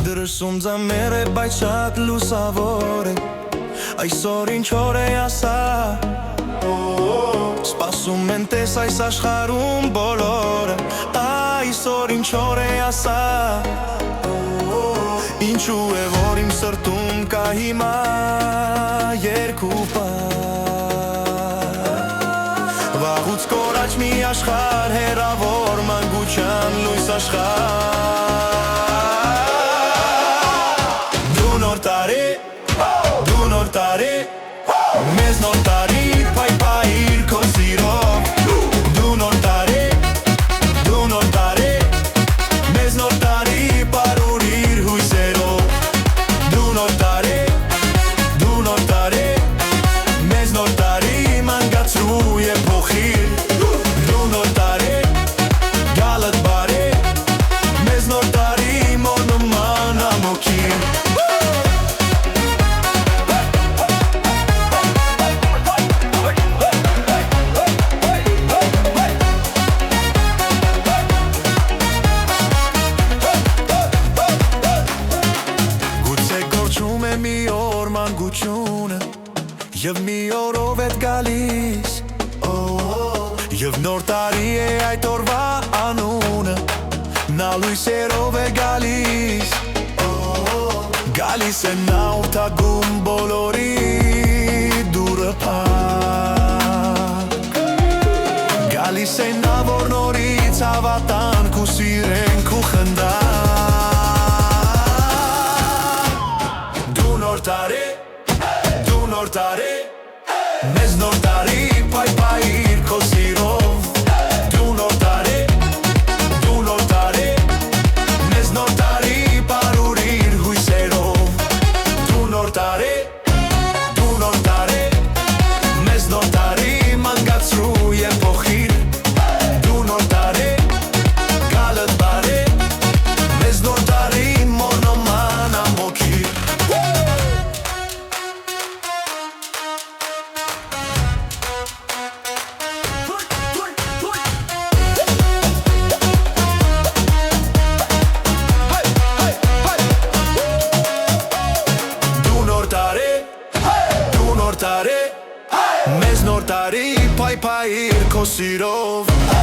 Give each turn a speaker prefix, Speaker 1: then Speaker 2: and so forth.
Speaker 1: Դրսում ձամեր է, բայց շատ լուսավոր է, այսօր ինչ օր է ասա, սպասում են տես այս աշխարհում բոլորը, այսօր ինչ օր է ասա, ինչու է որ իմ սրտում կա հիմա երկու պար, վաղուց կորաչ մի աշխարհ հեռավոր մանկության լույս աշխարհ. Մեզ նոր տարի պայպայիր քո սիրով Դու նոր տարի Մեզ նոր տարի պարուրիր հույսերով Դու նոր տարի Մեզ նոր տարի մանգացրու և փոխիր Դու նոր տարի գալդ բարի Մեզ նոր տարի մոր նման ամոքիր մի օր մանկությունը և մի օրով էդ գալիս և նոր տարի է այդ օրվա անունը նա լույսերով է գալիս գալիս է նա ուրթագում բոլորի դուրը փակ գալիս է նա որ նորից հավատանք ու սիրենք ու խնդանք Դու նոր տարի, մեզ նոր տարի պայպայիր քո սիրով Դու նոր տարի, մեզ նոր տարի պարուրիր հույսերով Դու նոր տարի, մեզ նոր տարի մանգացրու և փոխիր Դու նոր տարի, գալդ բարի, մեզ նոր տարի մոր նման ամոքիր Մեզ նոր տարի պայպայիր քո սիրով